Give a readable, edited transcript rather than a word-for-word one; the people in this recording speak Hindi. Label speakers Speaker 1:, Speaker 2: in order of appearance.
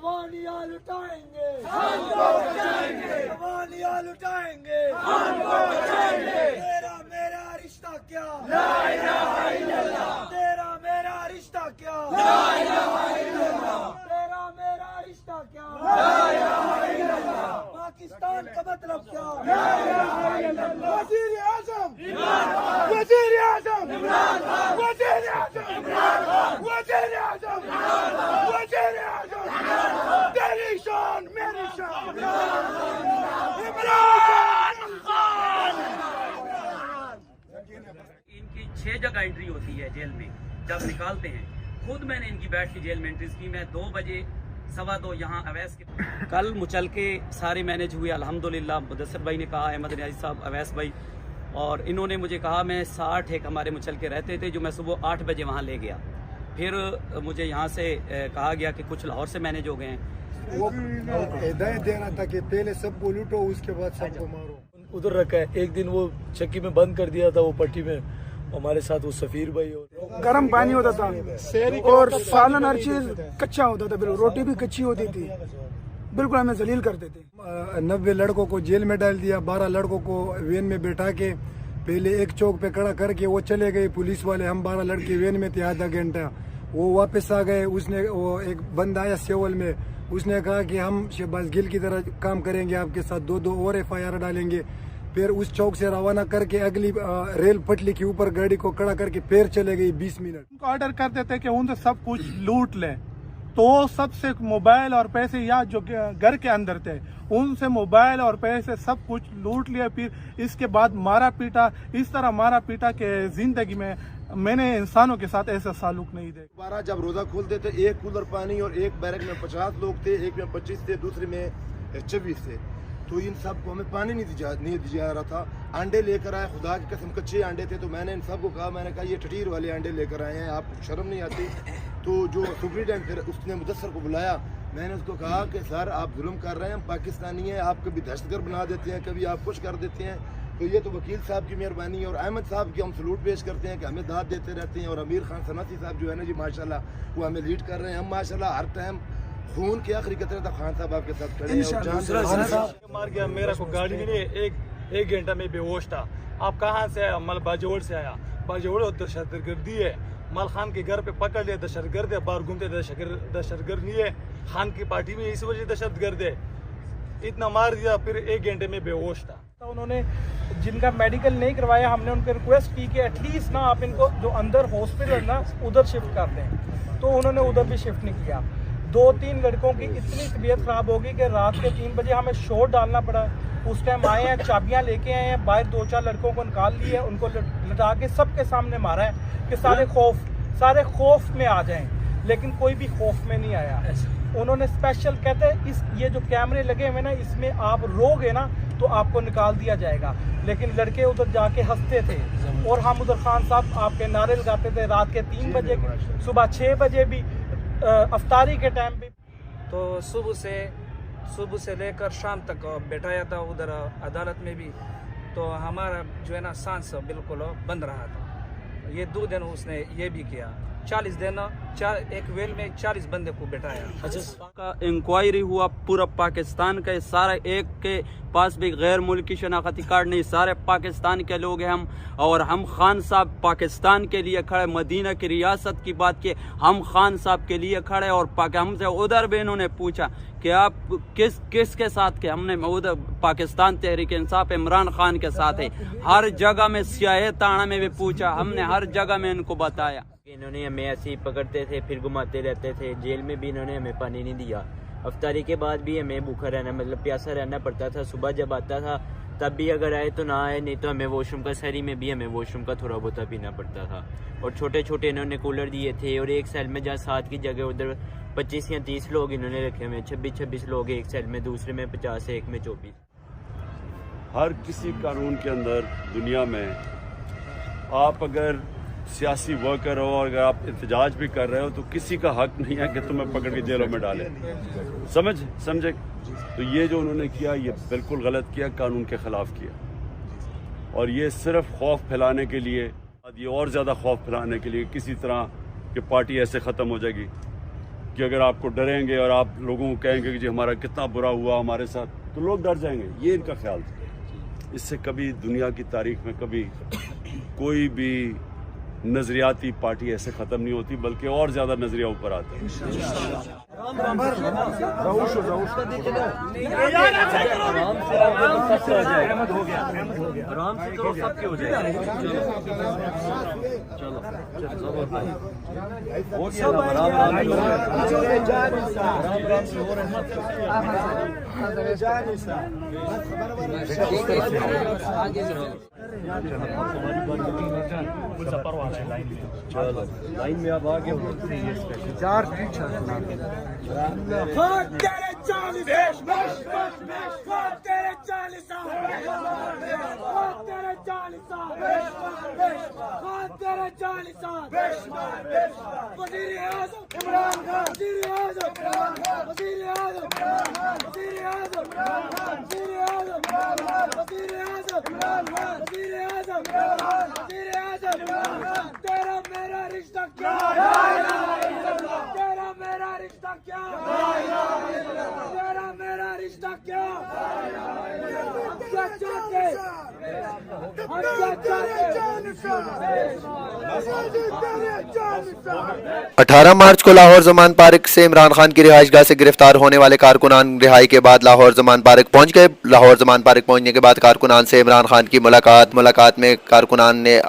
Speaker 1: जवानियां लुटाएंगे, हमको बचाएंगे, जवानियां लुटाएंगे, हमको बचाएंगे। तेरा मेरा रिश्ता क्या, ला इलाहा इल्लल्लाह। तेरा मेरा रिश्ता क्या, ला इलाहा इल्लल्लाह। तेरा मेरा रिश्ता क्या, ला इलाहा इल्लल्लाह। पाकिस्तान का मतलब क्या, ला इलाहा इल्लल्लाह। वज़ीर आज़म जिंदाबाद, वज़ीर आज़म जिंदाबाद, वज़ीर आज़म जिंदाबाद, वज़ीर आज़म जिंदाबाद, वज़ीर आज़म जिंदाबाद। तेरी शान मेरी शान, इमरान खान।
Speaker 2: इनकी 6 जगह एंट्री होती है जेल में जब निकालते हैं। खुद मैंने इनकी बैठ के जेल में एंट्रीज की। मैं 2 बजे 2:15 यहाँ अवैस के कल मुचल के सारे मैनेज हुए अल्हम्दुलिल्लाह। मुदस्सिर भाई ने कहा, अहमद नियाज़ी साहब, अवैस भाई, और इन्होंने मुझे कहा मैं 60 एक हमारे मुचल के रहते थे जो मैं सुबह 8 बजे वहाँ ले गया। फिर मुझे यहाँ से कहा गया कि कुछ लाहौर से मैनेज हो गए हैं।
Speaker 3: वो हिदायत दे रहा था कि पहले सबको लूटो उसके बाद सबको मारो।
Speaker 4: उधर रखा है। एक दिन वो चक्की में बंद कर दिया था, वो पट्टी में हमारे साथ वो सफीर भाई। और
Speaker 5: गर्म पानी होता था और सालन हर चीज कच्चा होता था, बिल्कुल रोटी भी कच्ची होती थी, बिल्कुल हमें जलील करते थे।
Speaker 3: 90 लड़कों को जेल में डाल दिया, 12 लड़कों को वैन में बैठा के पहले एक चौक पे खड़ा करके वो चले गए पुलिस वाले। हम 12 लड़के वैन में थे आधा घंटा, वो वापस आ गए। उसने वो एक बंदा आया सेवल में, उसने कहा कि हम शहबाज गिल की तरह काम करेंगे आपके साथ, 2 और FIR डालेंगे। फिर उस चौक से रवाना करके अगली रेल पटली के ऊपर गाड़ी को खड़ा करके फिर चले गई 20 मिनट।
Speaker 6: उनको ऑर्डर कर देते कि उनसे सब कुछ लूट लें, तो सबसे मोबाइल और पैसे या जो घर के अंदर थे उनसे मोबाइल और पैसे सब कुछ लूट लिया। फिर इसके बाद मारा पीटा, इस तरह मारा पीटा कि जिंदगी में मैंने इंसानों के साथ ऐसा सालुक नहीं देखा।
Speaker 7: 12 जब रोजा खोलते थे, एक कूलर पानी और एक बैरक में 50 लोग थे, एक में 25 थे, दूसरे में 24 थे। तो इन सबको हमें पानी नहीं दिया जा रहा था। अंडे लेकर आए, खुदा की कसम कच्चे अंडे थे। तो मैंने इन सबको कहा, मैंने कहा ये ठठीर वाले अंडे लेकर आए हैं, आपको शर्म नहीं आती? तो जो सुप्रीटेंडेंट फिर उसने मुदस्सर को बुलाया, मैंने उसको कहा कि सर आप जुल्म कर रहे हैं, हम पाकिस्तानी हैं, आप कभी दहशतगर्द बना देते हैं, कभी आप कुछ कर देते हैं। तो ये तो वकील साहब की मेहरबानी है और अहमद साहब की हम सलूट पेश करते हैं कि हमें दाद देते रहते हैं। और अमीर खान सनाती साहब जो है ना जी, माशाल्लाह वो हमें लीड कर रहे हैं। हम माशाल्लाह हर टाइम खून के आखिरी कतरे तक खान साहब आपके साथ खड़े हैं।
Speaker 4: मार गया मेरा को गाड़ी में एक घंटा में बेहोश था। आप कहाँ से आया? मल बाजोड़ से आया। बाजोड़ दहशतगर्दी है। मल खान के घर पे पकड़ लिया, दहशतगर्द है, बाहर घूमते दहशतगर्द नहीं है। खान की पार्टी में इस वजह दहशतगर्द है। इतना मार दिया, फिर 1 घंटे में बेहोश था।
Speaker 6: तो उन्होंने जिनका मेडिकल नहीं करवाया, हमने उनको रिक्वेस्ट की कि एटलीस्ट ना आप इनको जो अंदर हॉस्पिटल ना उधर शिफ्ट कर दें, तो उन्होंने उधर भी शिफ्ट नहीं किया। 2-3 लड़कों की इतनी तबीयत खराब होगी कि रात के 3 बजे हमें शोर डालना पड़ा। उस टाइम आए हैं, चाबियां लेके आए हैं, बाहर 2-4 लड़कों को निकाल लिए, उनको लटा के सबके सामने मारा है कि सारे खौफ में आ जाएं, लेकिन कोई भी खौफ में नहीं आया। उन्होंने स्पेशल कहते हैं ये जो कैमरे लगे हुए ना, इसमें आप रोगे ना तो आपको निकाल दिया जाएगा। लेकिन लड़के उधर जाके हंसते थे और हम उधर खान साहब आपके नारे लगाते थे रात के 3 बजे, सुबह 6 बजे भी, अफ्तारी के टाइम पे।
Speaker 8: तो सुबह से लेकर शाम तक बैठाया था उधर अदालत में भी। तो हमारा जो है ना सांस बिल्कुल बंद रहा था। ये 2 दिन उसने ये भी किया। 40 दिन एक वेल में 40 बंदे को बैठाया।
Speaker 2: का इंक्वायरी हुआ पूरा पाकिस्तान का, सारा एक के पास भी गैर मुल्की शनाख्ती कार्ड नहीं, सारे पाकिस्तान के लोग हैं हम। और हम खान साहब पाकिस्तान के लिए खड़े, मदीना की रियासत की बात की, हम खान साहब के लिए खड़े। और हमसे उधर भी इन्होंने पूछा कि आप किसके साथ के? हमने उधर पाकिस्तान तहरीक इंसाफ इमरान खान के साथ है। हर जगह में सियाह ताना में भी पूछा, हमने हर जगह में इनको बताया।
Speaker 9: इन्होंने हमें ऐसे ही पकड़ते थे, फिर घुमाते रहते थे। जेल में भी इन्होंने हमें पानी नहीं दिया। अफ्तारी के बाद भी हमें भूखा रहना, मतलब प्यासा रहना पड़ता था। सुबह जब आता था तब भी अगर आए तो ना आए, नहीं तो हमें वॉशरूम का, शहरी में भी हमें वॉशरूम का थोड़ा बहुत पीना पड़ता था। और छोटे छोटे इन्होंने कूलर दिए थे। और एक सेल में जहाँ 7 की जगह उधर 25 या 30 लोग इन्होंने रखे हुए, 26 लोग एक सेल में, दूसरे में 50, एक में 24।
Speaker 10: हर किसी कानून के अंदर दुनिया में आप अगर सियासी वर्कर हो और अगर आप एहतजाज भी कर रहे हो तो किसी का हक नहीं है कि तुम्हें पकड़ के जेलों में डालें। समझे? तो ये जो उन्होंने किया ये बिल्कुल गलत किया, कानून के खिलाफ किया। और ये सिर्फ खौफ फैलाने के लिए, ये और ज़्यादा खौफ फैलाने के लिए किसी तरह कि पार्टी ऐसे ख़त्म हो जाएगी, कि अगर आपको डरेंगे और आप लोगों को कहेंगे कि जी हमारा कितना बुरा हुआ हमारे साथ, तो लोग डर जाएंगे। ये इनका ख्याल था। इससे कभी दुनिया की तारीख में कभी कोई भी नजरियाती पार्टी ऐसे ख़त्म नहीं होती, बल्कि और ज़्यादा नजरिया ऊपर आता है।
Speaker 1: लाइन में आप आगे चार तेरे 40 तेरे 40 तेरे 40 वज़ीर आज़म इमरान खान, वज़ीर आज़म इमरान खान, वज़ीर आज़म इमरान खान, वज़ीर आज़म इमरान खान, वज़ीर आज़म इमरान खान, वज़ीर आज़म इमरान खान, वज़ीर आज़म इमरान खान, वज़ीर आज़म इमरान खान। तेरा मेरा रिश्ता क्या? ला इलाहा इल्लल्लाह। तेरा मेरा रिश्ता क्या? ला इलाहा इल्लल्लाह। तेरा मेरा रिश्ता क्या? ला इलाहा इल्लल्लाह। क्या चाहते? हम क्या चाहते?
Speaker 11: 18 मार्च को लाहौर जमान पार्क से इमरान खान की रिहाइशगाह से गिरफ्तार होने वाले कारकुनान रिहाई के बाद लाहौर जमान पार्क पहुंच गए। लाहौर जमान पार्क पहुंचने के बाद कारकुनान से इमरान खान की मुलाकात में कारकुनान ने